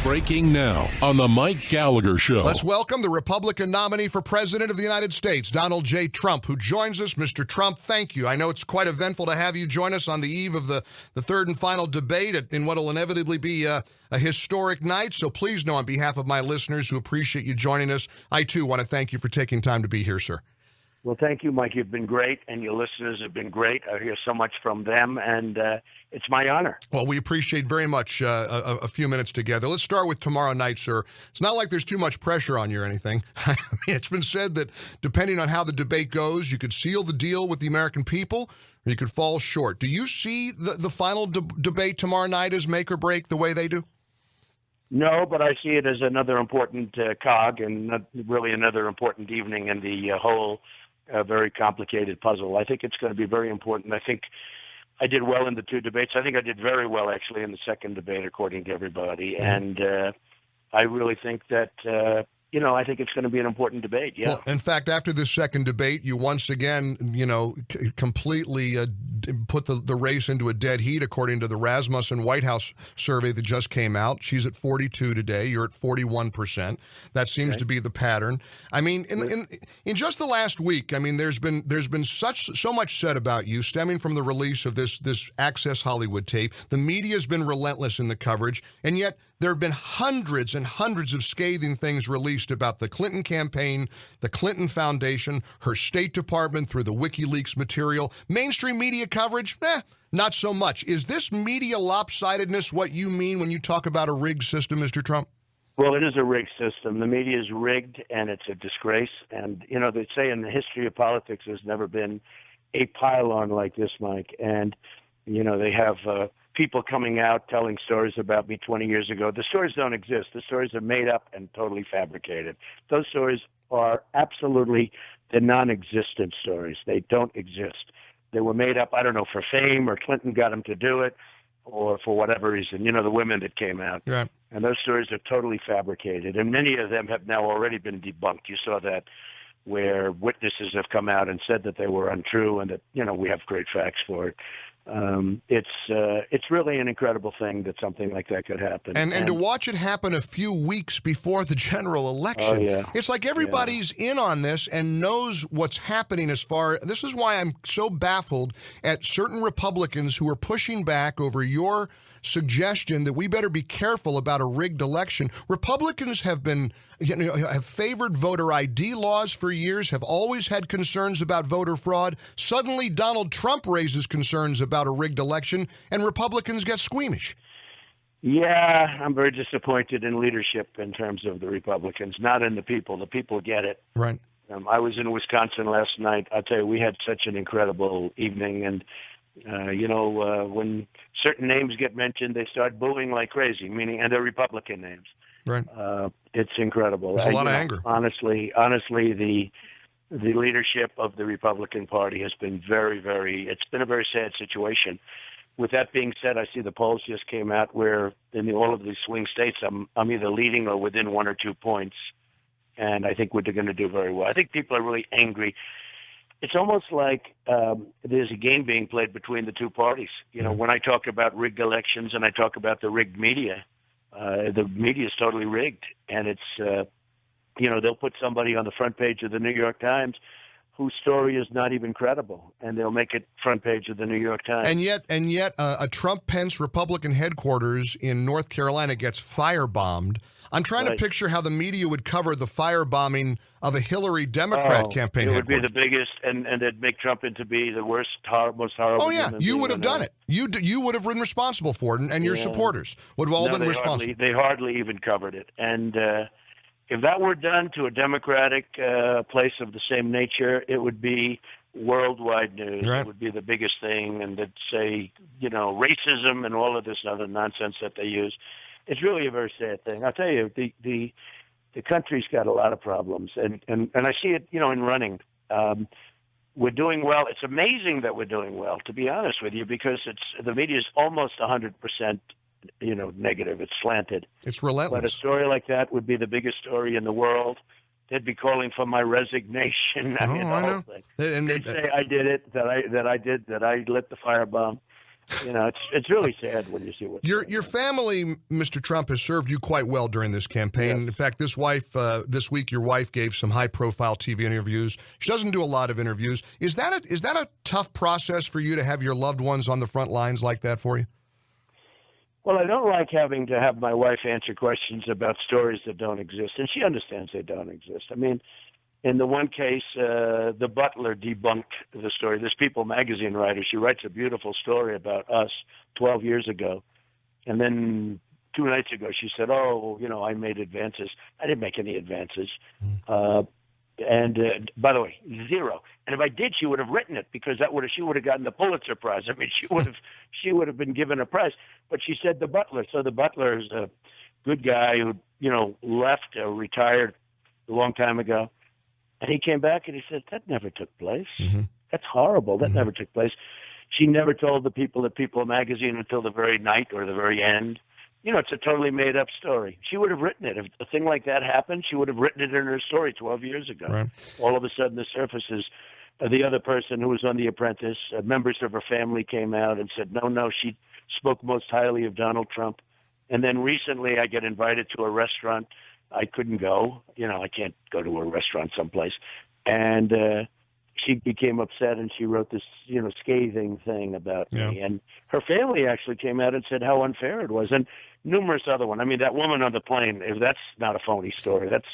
Breaking now on the Mike Gallagher Show. Let's welcome the Republican nominee for President of the United States, Donald J. Trump, who joins us. Mr. Trump, thank you. I know it's quite eventful to have you join us on the eve of the third and final debate in what will inevitably be a historic night. So please know on behalf of my listeners who appreciate you joining us, I too want to thank you for taking time to be here, sir. Well, thank you, Mike. You've been great, and your listeners have been great. I hear so much from them, and it's my honor. Well, we appreciate very much a few minutes together. Let's start with tomorrow night, sir. It's not like there's too much pressure on you or anything. I mean, it's been said that depending on how the debate goes, you could seal the deal with the American people, or you could fall short. Do you see the final debate tomorrow night as make or break the way they do? No, but I see it as another important cog and really another important evening in the whole very complicated puzzle. I think it's going to be very important. I think I did well in the two debates. I think I did very well, actually, in the second debate, according to everybody. And I really think that, I think it's going to be an important debate, yeah. Well, in fact, after this second debate, you once again, completely put the race into a dead heat, according to the Rasmussen White House survey that just came out. She's at 42 today. You're at 41%. That seems to be the pattern. I mean, in just the last week, I mean, there's been so much said about you, stemming from the release of this Access Hollywood tape. The media has been relentless in the coverage, and yet there have been hundreds and hundreds of scathing things released about the Clinton campaign, the Clinton Foundation, her State Department through the WikiLeaks material. Mainstream media coverage, not so much. Is this media lopsidedness what you mean when you talk about a rigged system, Mr. Trump? Well, it is a rigged system. The media is rigged, and it's a disgrace. And, they say in the history of politics there's never been a pile-on like this, Mike. And, they have people coming out telling stories about me 20 years ago. The stories don't exist. The stories are made up and totally fabricated. Those stories are absolutely the non-existent stories. They don't exist. They were made up, I don't know, for fame, or Clinton got them to do it, or for whatever reason, the women that came out. Yeah. And those stories are totally fabricated. And many of them have now already been debunked. You saw that where witnesses have come out and said that they were untrue and that, we have great facts for it. It's really an incredible thing that something like that could happen. And to watch it happen a few weeks before the general election, it's like everybody's in on this and knows what's happening this is why I'm so baffled at certain Republicans who are pushing back over your suggestion that we better be careful about a rigged election. Republicans have favored voter ID laws for years, have always had concerns about voter fraud. Suddenly, Donald Trump raises concerns about a rigged election, and Republicans get squeamish. Yeah, I'm very disappointed in leadership in terms of the Republicans, not in the people. The people get it. Right. I was in Wisconsin last night. I'll tell you, we had such an incredible evening, and when certain names get mentioned, they start booing like crazy, and they're Republican names. Right. It's incredible. There's a lot of anger. Honestly, the leadership of the Republican Party has been it's been a very sad situation. With that being said, I see the polls just came out where in all of these swing states, I'm either leading or within 1 or 2 points. And I think we're going to do very well. I think people are really angry. It's almost like there's a game being played between the two parties. When I talk about rigged elections and I talk about the rigged media, the media is totally rigged. And it's, they'll put somebody on the front page of the New York Times whose story is not even credible, and they'll make it front page of the New York Times. And yet, a Trump-Pence Republican headquarters in North Carolina gets firebombed. I'm trying to picture how the media would cover the firebombing of a Hillary Democrat campaign. It would headquarters. be the biggest, and they'd make Trump into be the worst, most horrible. Oh yeah, you would have done it. You would have been responsible for it, and your supporters would have all been responsible. They hardly even covered it, and if that were done to a Democratic place of the same nature, it would be worldwide news. Right. It would be the biggest thing, and they'd say, racism and all of this other nonsense that they use. It's really a very sad thing. I'll tell you, the country's got a lot of problems, and I see it, in running. We're doing well. It's amazing that we're doing well, to be honest with you, because the media is almost 100%, negative. It's slanted. It's relentless. But a story like that would be the biggest story in the world. They'd be calling for my resignation. I know. They'd say I did it, that I lit the firebomb. It's really sad when you see what your family, Mr. Trump, has served you quite well during this campaign. Yes. In fact, this week, your wife gave some high-profile TV interviews. She doesn't do a lot of interviews. Is that a tough process for you to have your loved ones on the front lines like that for you? Well, I don't like having to have my wife answer questions about stories that don't exist, and she understands they don't exist. I mean, in the one case, the butler debunked the story. This People magazine writer, she writes a beautiful story about us 12 years ago. And then 2 nights ago, she said, I made advances. I didn't make any advances. And by the way, zero. And if I did, she would have written it because she would have gotten the Pulitzer Prize. I mean, she would have been given a prize. But she said the butler. So the butler is a good guy who, left or retired a long time ago. And he came back and he said, that never took place. Mm-hmm. That's horrible. That never took place. She never told the people at People magazine until the very night or the very end. It's a totally made-up story. She would have written it. If a thing like that happened, she would have written it in her story 12 years ago. Right. All of a sudden, the surfaces, the other person who was on The Apprentice, members of her family came out and said, no, she spoke most highly of Donald Trump. And then recently I get invited to a restaurant. I couldn't go. I can't go to a restaurant someplace. And she became upset and she wrote this, scathing thing about me. And her family actually came out and said how unfair it was. And numerous other ones. I mean, that woman on the plane, if that's not a phony story, that's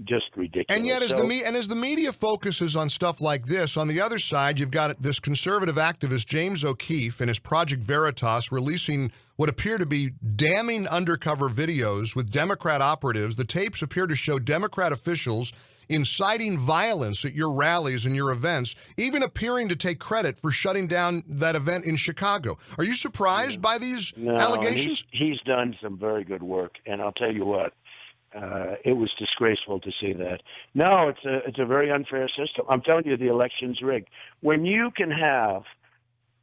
just ridiculous. And yet, as the media focuses on stuff like this, on the other side, you've got this conservative activist, James O'Keefe, and his Project Veritas releasing what appear to be damning undercover videos with Democrat operatives. The tapes appear to show Democrat officials inciting violence at your rallies and your events, even appearing to take credit for shutting down that event in Chicago. Are you surprised by these allegations? He's done some very good work, and I'll tell you what, it was disgraceful to see that. No, it's a very unfair system. I'm telling you, the election's rigged. When you can have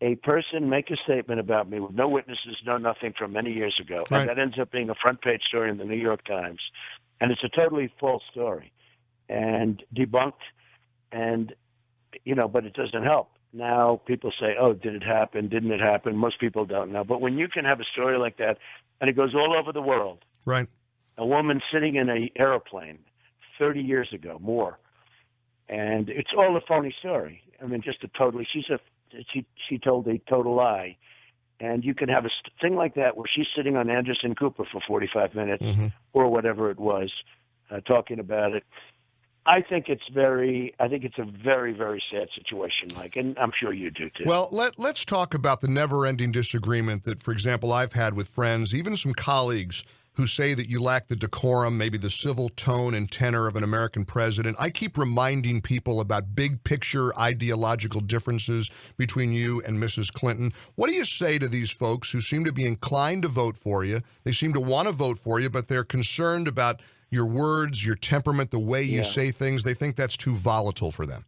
a person make a statement about me with no witnesses, no nothing from many years ago, right, and that ends up being a front-page story in the New York Times, and it's a totally false story, and debunked, and, but it doesn't help. Now people say, did it happen? Didn't it happen? Most people don't know. But when you can have a story like that, and it goes all over the world. Right. A woman sitting in an airplane 30 years ago, more, and it's all a phony story. I mean, just she told a total lie. And you can have a thing like that where she's sitting on Anderson Cooper for 45 minutes or whatever it was, talking about it. I think it's a very, very sad situation, Mike, and I'm sure you do too. Well, let's talk about the never-ending disagreement that, for example, I've had with friends, even some colleagues, who say that you lack the decorum, maybe the civil tone and tenor of an American president. I keep reminding people about big-picture ideological differences between you and Mrs. Clinton. What do you say to these folks who seem to be inclined to vote for you? They seem to want to vote for you, but they're concerned about your words, your temperament, the way you say things. They think that's too volatile for them.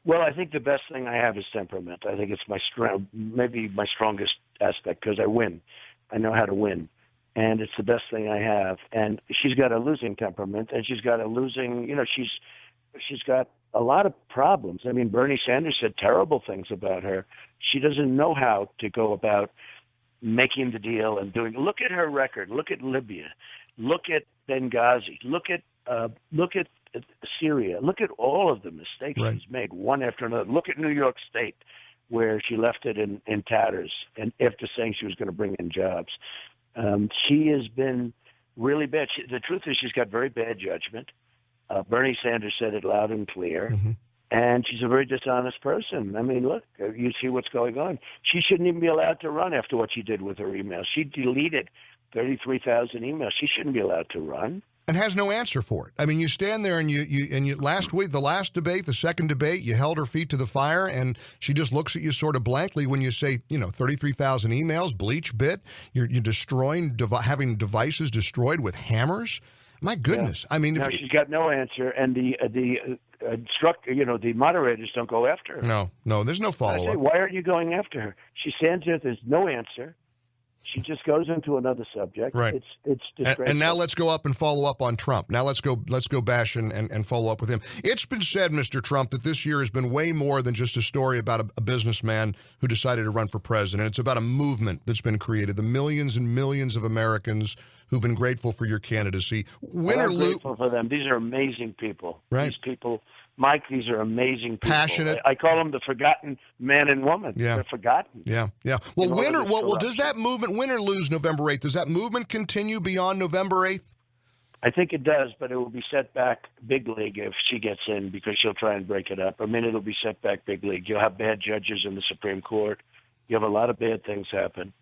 Well, I think the best thing I have is temperament. I think it's maybe my strongest aspect because I win. I know how to win. And it's the best thing I have. And she's got a losing temperament, and she's got she's got a lot of problems. I mean, Bernie Sanders said terrible things about her. She doesn't know how to go about making the deal and doing. Look at her record. Look at Libya. Look at Benghazi. Look at Syria. Look at all of the mistakes she's made, one after another. Look at New York State, where she left it in tatters, and after saying she was going to bring in jobs. She has been really bad. The truth is she's got very bad judgment. Bernie Sanders said it loud and clear. And she's a very dishonest person. I mean, look, you see what's going on. She shouldn't even be allowed to run after what she did with her emails. She deleted 33,000 emails. She shouldn't be allowed to run. And has no answer for it. I mean, you stand there and you last week, the last debate, the second debate, you held her feet to the fire, and she just looks at you sort of blankly when you say, 33,000 emails, bleach bit. You're destroying, having devices destroyed with hammers. My goodness. Yeah. I mean, she's got no answer, and the moderators don't go after her. No, there's no follow-up. Why aren't you going after her? She stands there. There's no answer. She just goes into another subject. Right. It's disgraceful. And now let's go up and follow up on Trump. Now let's go bash and follow up with him. It's been said, Mr. Trump, that this year has been way more than just a story about a businessman who decided to run for president. It's about a movement that's been created. The millions and millions of Americans who've been grateful for your candidacy. Win or lose. Grateful for them. These are amazing people. Right. These people, Mike, these are amazing people. Passionate. I call them the forgotten man and woman. Yeah. They're forgotten. Yeah. Well, does that movement, win or lose November 8th, does that movement continue beyond November 8th? I think it does, but it will be set back big league if she gets in because she'll try and break it up. I mean, it'll be set back big league. You'll have bad judges in the Supreme Court. You have a lot of bad things happen.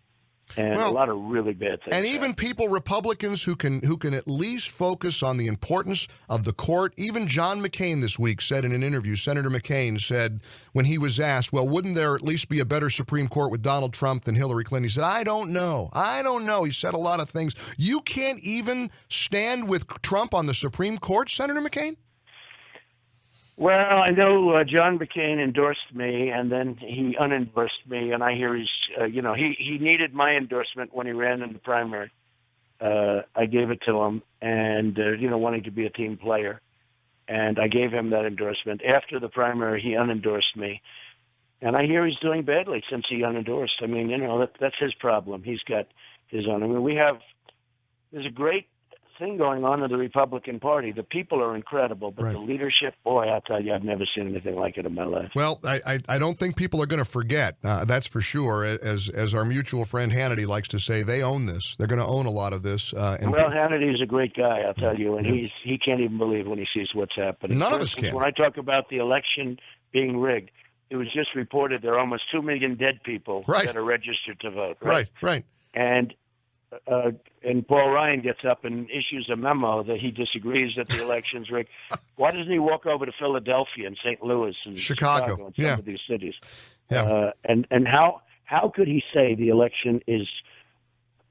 And a lot of really bad things. And even people, Republicans who can at least focus on the importance of the court. Even John McCain this week said in an interview, Senator McCain said when he was asked, well, wouldn't there at least be a better Supreme Court with Donald Trump than Hillary Clinton? He said, I don't know. He said a lot of things. You can't even stand with Trump on the Supreme Court, Senator McCain? Well, I know John McCain endorsed me, and then he unendorsed me, and I hear he's, he needed my endorsement when he ran in the primary. I gave it to him, and, wanting to be a team player, and I gave him that endorsement. After the primary, he unendorsed me, and I hear he's doing badly since he unendorsed. I mean, that's his problem. He's got his own. I mean, there's a great thing going on in the Republican Party. The people are incredible, but the leadership, boy, I'll tell you, I've never seen anything like it in my life. Well, I don't think people are going to forget. That's for sure. As our mutual friend Hannity likes to say, they own this. They're going to own a lot of this. Hannity is a great guy, I'll tell you, and he can't even believe when he sees what's happening. None of us can. When I talk about the election being rigged, it was just reported there are almost 2 million dead people that are registered to vote. Right. And Paul Ryan gets up and issues a memo that he disagrees that the election's rigged. Why doesn't he walk over to Philadelphia and St. Louis and Chicago and some of these cities? Yeah. And how could he say the election is,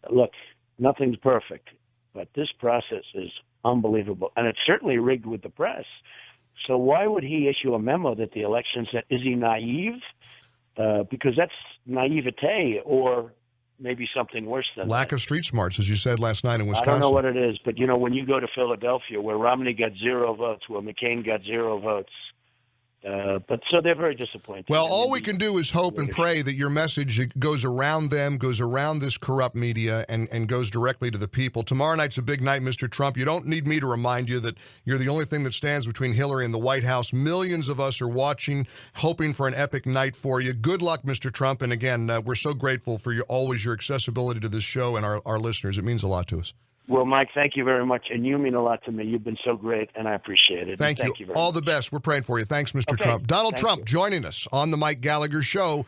look, nothing's perfect, but this process is unbelievable. And it's certainly rigged with the press. So why would he issue a memo that the election's, is he naive? Because that's naivete or maybe something worse than lack of street smarts, as you said last night in Wisconsin. I don't know what it is, but, when you go to Philadelphia, where Romney got 0 votes, where McCain got 0 votes, but so they're very disappointed. Well, all we can do is hope and pray that your message goes around them, goes around this corrupt media, and goes directly to the people. Tomorrow night's a big night, Mr. Trump. You don't need me to remind you that you're the only thing that stands between Hillary and the White House. Millions of us are watching, hoping for an epic night for you. Good luck, Mr. Trump. And again, we're so grateful for always your accessibility to this show and our listeners. It means a lot to us. Well, Mike, thank you very much, and you mean a lot to me. You've been so great, and I appreciate it. Thank you. Very All much. The best. We're praying for you. Thanks, Mr. Trump. Donald Trump joining us on the Mike Gallagher Show.